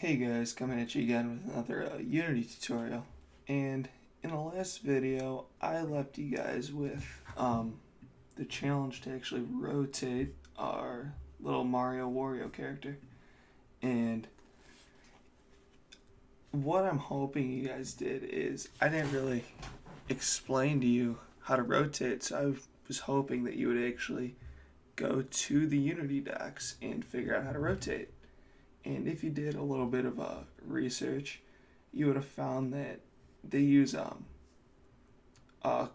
Hey guys, coming at you again with another Unity tutorial. And in the last video, I left you guys with the challenge to actually rotate our little Mario Wario character. And what I'm hoping you guys did is, I didn't really explain to you how to rotate, so I was hoping that you would actually go to the Unity docs and figure out how to rotate. And if you did a little bit of research, you would have found that they use I don't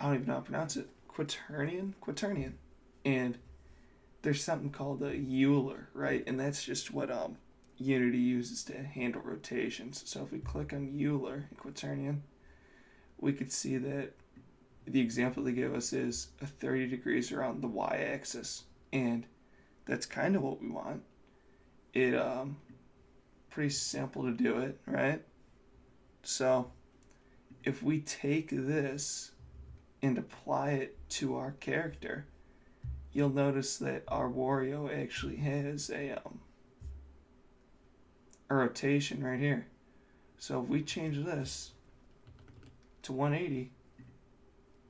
even know how to pronounce it, Quaternion, and there's something called a Euler, right? And that's just what Unity uses to handle rotations. So if we click on Euler and Quaternion, we could see that the example they give us is a 30 degrees around the y-axis, and that's kind of what we want. It pretty simple to do it, right? So if we take this and apply it to our character, you'll notice that our Wario actually has a rotation right here. So if we change this to 180,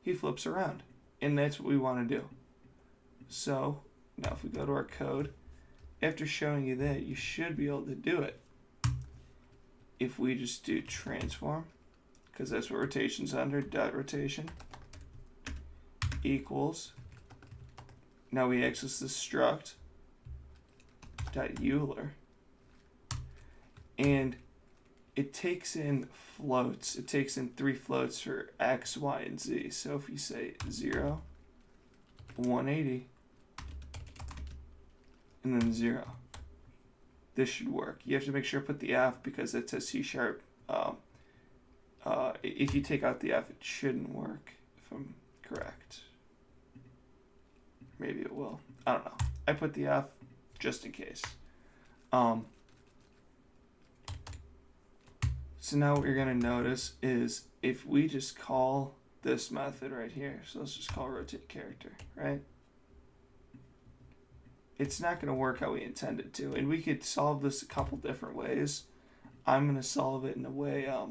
he flips around, and that's what we want to do. So now if we go to our code, after showing you that, you should be able to do it. If we just do transform, because that's what rotation's under, dot rotation equals, now we access the struct dot Euler, and it takes in floats. It takes in 3 floats for x, y, and z. So if you say 0, 180, and then 0, this should work. You have to make sure to put the F because it's a C#. If you take out the F, it shouldn't work, if I'm correct. Maybe it will. I don't know. I put the F just in case. So now what you're going to notice is if we just call this method right here, so let's just call rotate character, right? It's not going to work how we intended to, and we could solve this a couple different ways. I'm going to solve it in a way I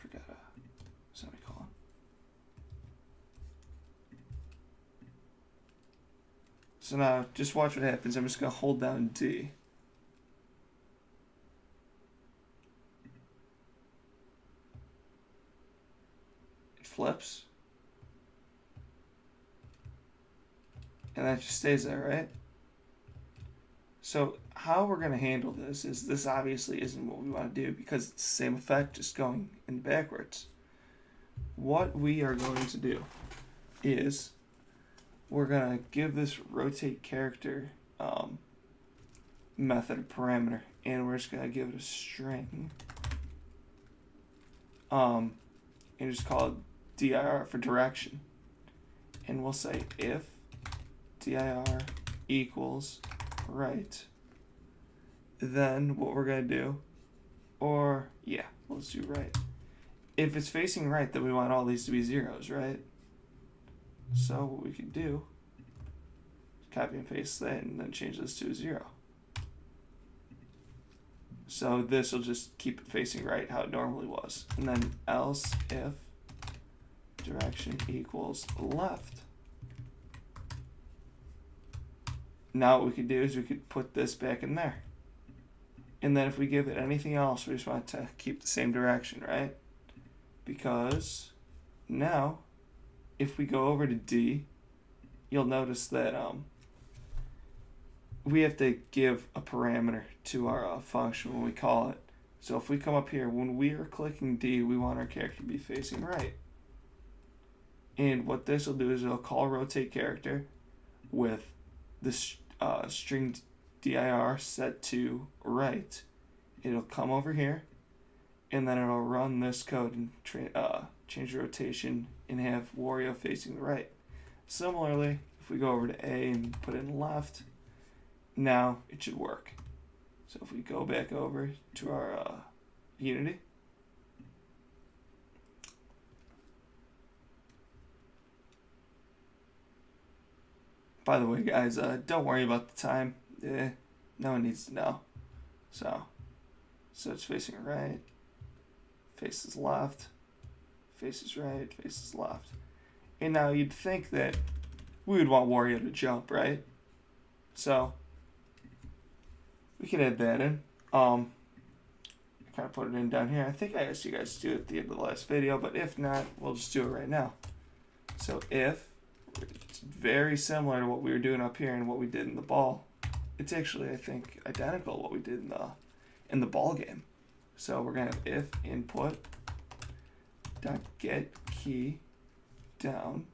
forgot a semicolon. So now just watch what happens. I'm just going to hold down D. It flips. And that just stays there, right? So how we're going to handle this is, this obviously isn't what we want to do because it's the same effect, just going in backwards. What we are going to do is we're going to give this rotate character method a parameter, and we're just going to give it a string and just call it dir for direction. And we'll say if dir equals right, then what we're going to do, or yeah, let's do right. If it's facing right, then we want all these to be zeros, right? So what we can do is copy and paste that and then change this to a 0. So this will just keep it facing right how it normally was. And then else if direction equals left. Now what we could do is we could put this back in there. And then if we give it anything else, we just want to keep the same direction, right? Because now, if we go over to D, you'll notice that we have to give a parameter to our function when we call it. So if we come up here, when we are clicking D, we want our character to be facing right. And what this will do is it'll call rotate character with the string dir set to right. It'll come over here, and then it'll run this code and change the rotation and have Wario facing the right. Similarly, if we go over to A and put in left, now it should work. So if we go back over to our Unity, By the way, guys, don't worry about the time. No one needs to know. So it's facing right, faces left, faces right, faces left. And now you'd think that we would want Wario to jump, right? So we can add that in. Kind of put it in down here. I think I asked you guys to do it at the end of the last video, but if not, we'll just do it right now. So if, it's very similar to what we were doing up here and what we did in the ball. It's actually, I think, identical to what we did in the ball game. So we're gonna have if input dot get key down,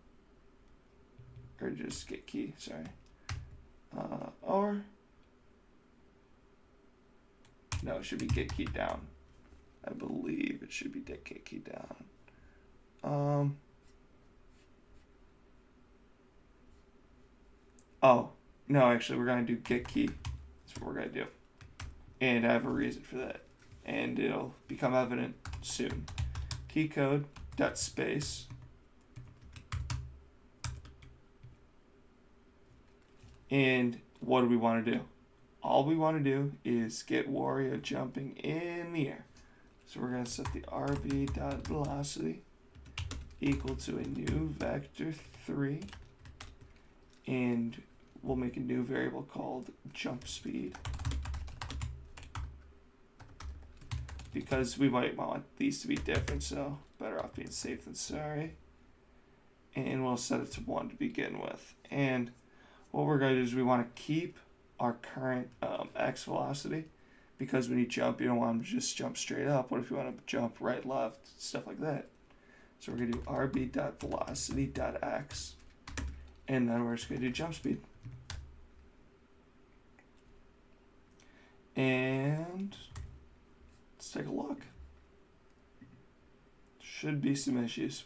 or just get key, sorry, or no, it should be get key down. I believe it should be get key down. Oh, no, actually we're gonna do get key. That's what we're gonna do. And I have a reason for that. And it'll become evident soon. Keycode dot space and what do we want to do? All we want to do is get Wario jumping in the air. So we're going to set the rb.velocity equal to a new vector 3, and we'll make a new variable called jump speed, because we might want these to be different, so better off being safe than sorry. And we'll set it to 1 to begin with. And what we're going to do is we want to keep our current x velocity, because when you jump, you don't want them to just jump straight up. What if you want to jump right, left, stuff like that? So we're going to do rb.velocity.x, and then we're just going to do jump speed. And let's take a look. Should be some issues.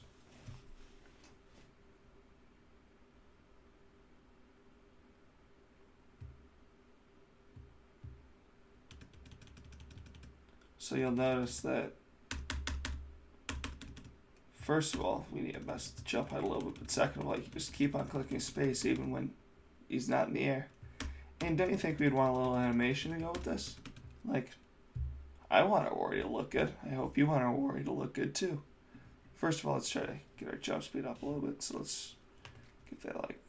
So you'll notice that, first of all, we need to mess the jump height a little bit, but second of all, you can just keep on clicking space even when he's not in the air. And don't you think we'd want a little animation to go with this? Like, I want our Wario to look good. I hope you want our Wario to look good too. First of all, let's try to get our jump speed up a little bit. So let's give that like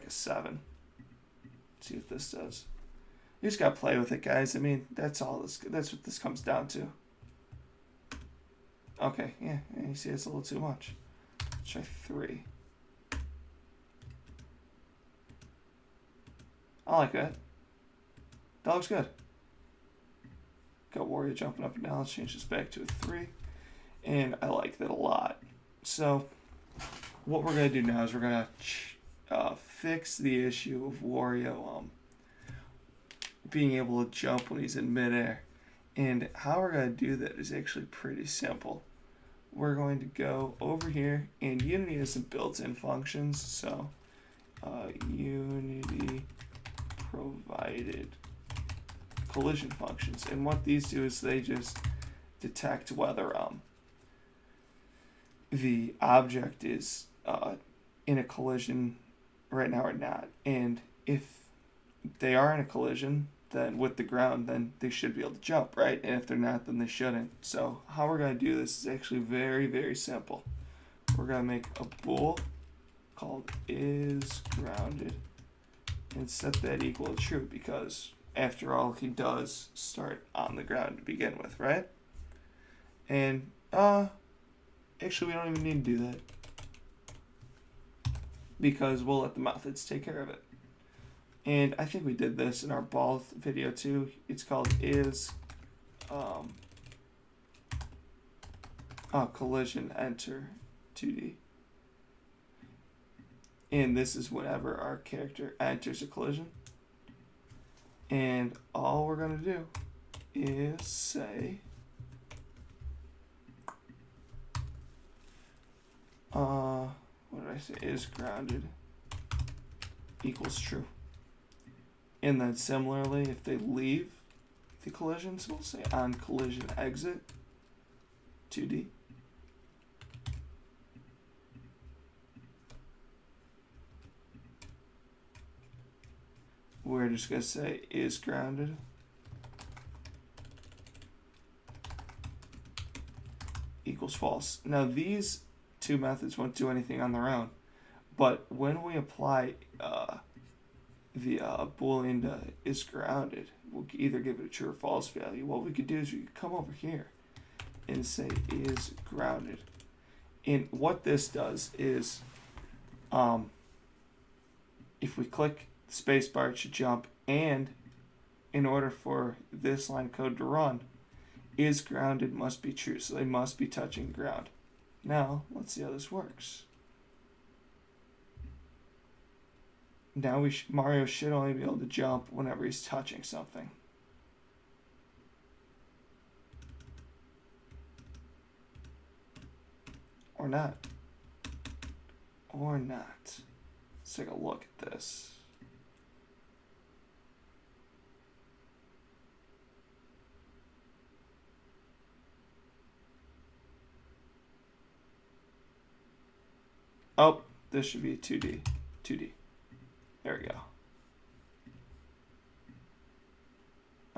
a 7. See what this does. You just gotta play with it, guys. I mean, that's what this comes down to. Okay, yeah, you see it's a little too much. Let's try 3. I like that. That looks good. Got Wario jumping up and down. Let's change this back to a 3. And I like that a lot. So what we're going to do now is we're going to fix the issue of Wario being able to jump when he's in midair. And how we're going to do that is actually pretty simple. We're going to go over here, and Unity has some built-in functions. So Unity provided collision functions, and what these do is they just detect whether the object is in a collision right now or not. And if they are in a collision then with the ground, then they should be able to jump, right? And if they're not, then they shouldn't. So how we're going to do this is actually very, very simple. We're going to make a bool called is grounded and set that equal to true, because after all, he does start on the ground to begin with, right? And actually we don't even need to do that, because we'll let the methods take care of it. And I think we did this in our ball video too. It's called is collision enter 2D. And this is whenever our character enters a collision. And all we're going to do is say what did I say? Is grounded equals true. And then similarly, if they leave the collision, so we'll say on collision exit 2D. we're just going to say is grounded equals false. Now these two methods won't do anything on their own, but when we apply the boolean to is grounded, we'll either give it a true or false value. What we could do is we could come over here and say is grounded. And what this does is, if we click the space bar, it should jump, and in order for this line of code to run, is grounded must be true, so they must be touching ground. Now, let's see how this works. Now Mario should only be able to jump whenever he's touching something. Or not. Or not. Let's take a look at this. Oh, this should be 2D. 2D. There we go.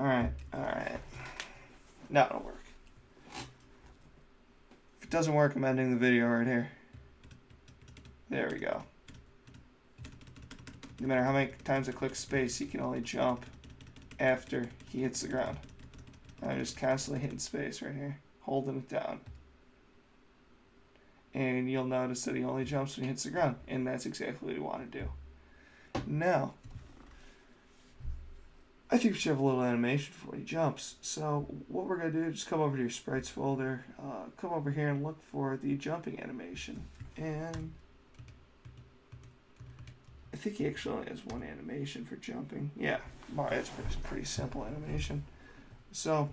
Alright, alright. Now it'll work. If it doesn't work, I'm ending the video right here. There we go. No matter how many times I click space, he can only jump after he hits the ground. I'm just constantly hitting space right here, holding it down. And you'll notice that he only jumps when he hits the ground, and that's exactly what we want to do. Now, I think we should have a little animation before he jumps. So what we're going to do is just come over to your sprites folder, come over here and look for the jumping animation. And I think he actually only has one animation for jumping. Yeah, it's pretty simple animation. So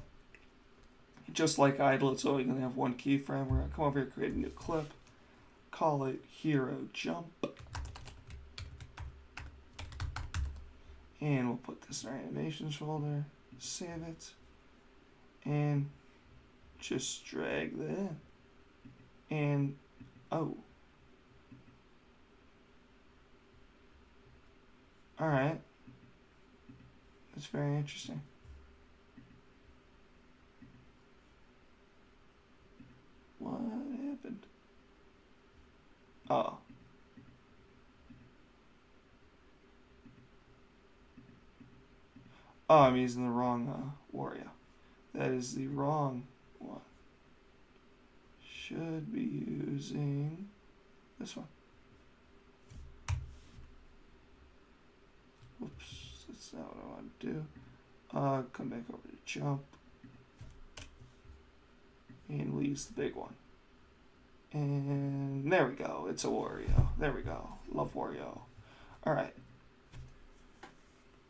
just like idle, it's only going to have one keyframe. We're going to come over here, create a new clip, call it hero jump. And we'll put this in our animations folder, save it, and just drag that in. And, oh. Alright. That's very interesting. What happened? Oh. Oh, I'm using the wrong Wario. That is the wrong one. Should be using this one. Whoops, that's not what I want to do. Come back over to jump. And we'll use the big one. And there we go. It's a Wario. There we go. Love Wario. Alright.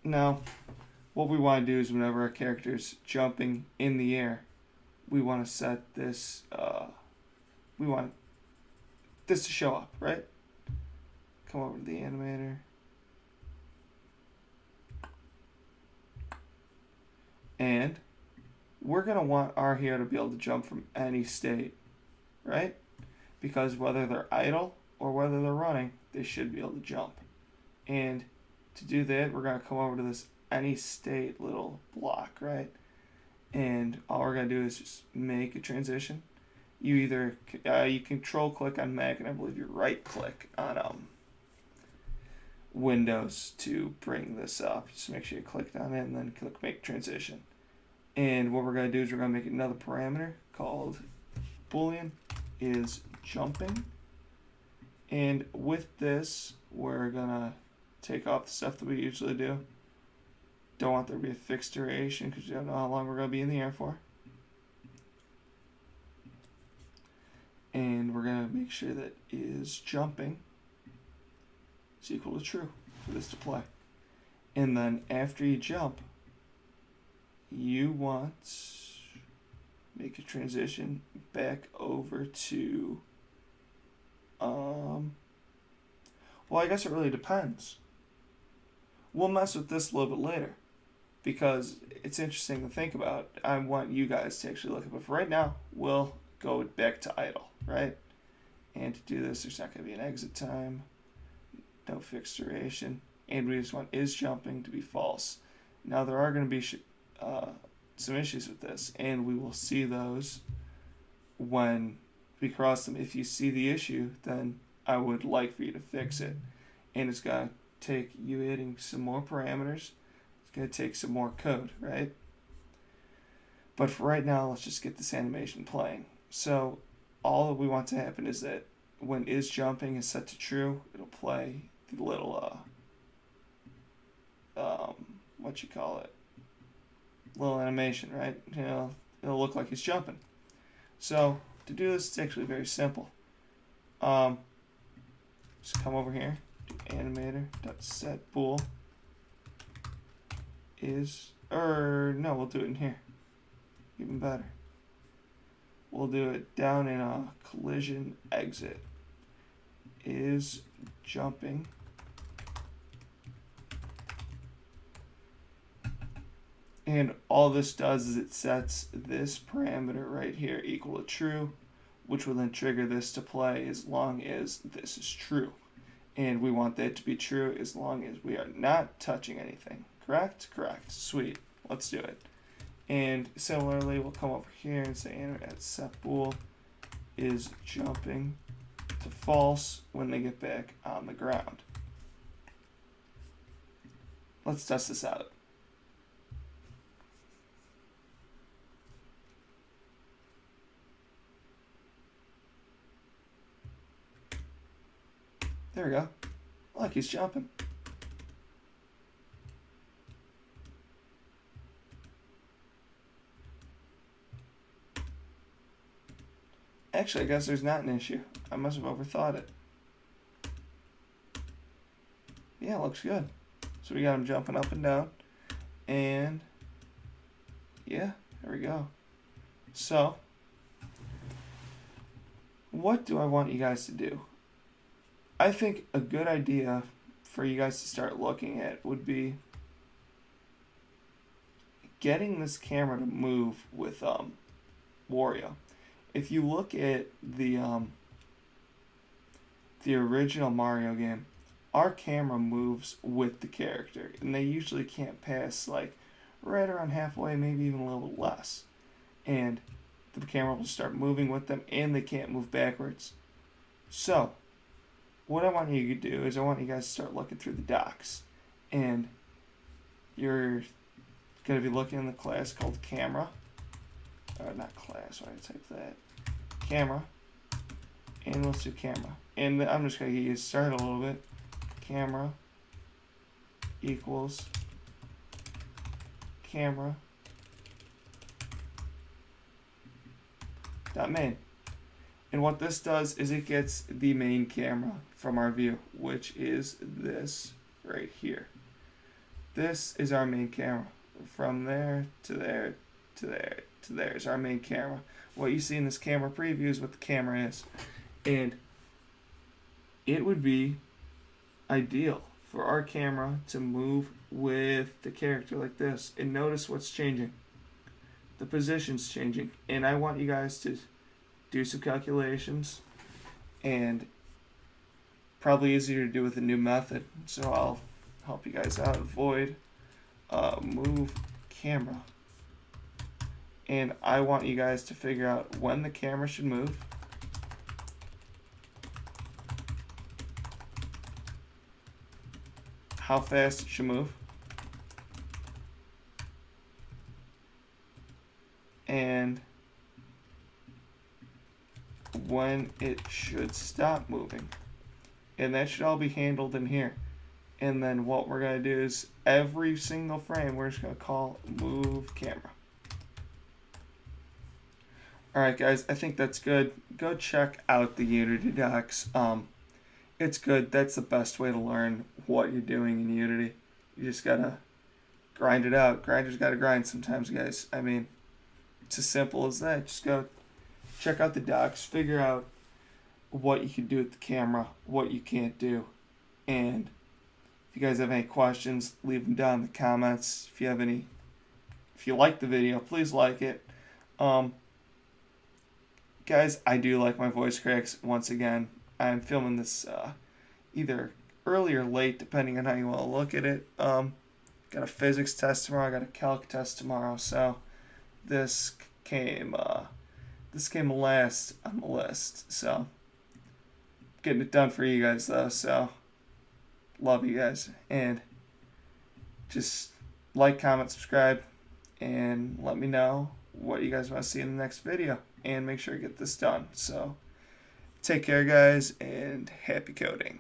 Now, what we want to do is whenever our character's jumping in the air, we want to set this, we want this to show up, right? Come over to the animator. And we're going to want our hero to be able to jump from any state, right? Because whether they're idle or whether they're running, they should be able to jump. And to do that, we're going to come over to this any state little block, right? And all we're going to do is just make a transition. You either, you control click on Mac, and I believe you right click on Windows to bring this up. Just make sure you clicked on it and then click make transition. And what we're going to do is we're going to make another parameter called boolean is jumping. And with this, we're going to take off the stuff that we usually do. Don't want there to be a fixed duration because you don't know how long we're going to be in the air for. And we're going to make sure that is jumping is equal to true for this to play. And then after you jump, you want make a transition back over to well, I guess it really depends. We'll mess with this a little bit later because it's interesting to think about. I want you guys to actually look at it. But for right now, we'll go back to idle, right? And to do this, there's not going to be an exit time, no fixed duration. and we just want is jumping to be false. Now there are going to be some issues with this, and we will see those when we cross them. If you see the issue, then I would like for you to fix it. And it's going to take you hitting some more parameters. It's going to take some more code, right? But for right now, let's just get this animation playing. So all that we want to happen is that when is jumping is set to true, it'll play the little, what you call it? Little animation, right? You know, it'll look like he's jumping. So to do this, it's actually very simple. Just come over here, do animator.set bool is, or no, we'll do it in here. Even better. We'll do it down in a collision exit. Is jumping. And all this does is it sets this parameter right here equal to true, which will then trigger this to play as long as this is true. And we want that to be true as long as we are not touching anything. Correct? Correct. Sweet. Let's do it. And similarly, we'll come over here and say animator.set bool is jumping to false when they get back on the ground. Let's test this out. There we go. Look, he's jumping. Actually, I guess there's not an issue. I must have overthought it. Yeah, looks good. So we got him jumping up and down. And yeah, there we go. So what do I want you guys to do? I think a good idea for you guys to start looking at would be getting this camera to move with Wario. If you look at the original Mario game, our camera moves with the character, and they usually can't pass like right around halfway, maybe even a little less. And the camera will start moving with them, and they can't move backwards. So what I want you to do is I want you guys to start looking through the docs, and you're going to be looking in the class called camera, or not class, why did I type that? Camera, and let's do camera. And I'm just going to get you started a little bit. Camera equals camera dot main. And what this does is it gets the main camera from our view, which is this right here. This is our main camera. From there to there to there to there is our main camera. What you see in this camera preview is what the camera is. And it would be ideal for our camera to move with the character like this. And notice what's changing. The position's changing. And I want you guys to do some calculations, and probably easier to do with a new method. So I'll help you guys out. Void move camera. And I want you guys to figure out when the camera should move. How fast it should move. And when it should stop moving. And that should all be handled in here. And then what we're going to do is every single frame we're just going to call move camera. Alright guys, I think that's good. Go check out the Unity docs. It's good. That's the best way to learn what you're doing in Unity. You just gotta grind it out. Grinders gotta grind sometimes, guys. I mean, it's as simple as that. Just go check out the docs, figure out what you can do with the camera, what you can't do. And if you guys have any questions, leave them down in the comments. If you like the video, please like it. Guys, I do like my voice cracks. Once again, I'm filming this either early or late, depending on how you want to look at it. Got a physics test tomorrow. I got a calc test tomorrow. So this came last on the list. So getting it done for you guys though. So love you guys, and just like, comment, subscribe, and let me know what you guys want to see in the next video, and make sure to get this done. So take care, guys, and happy coding.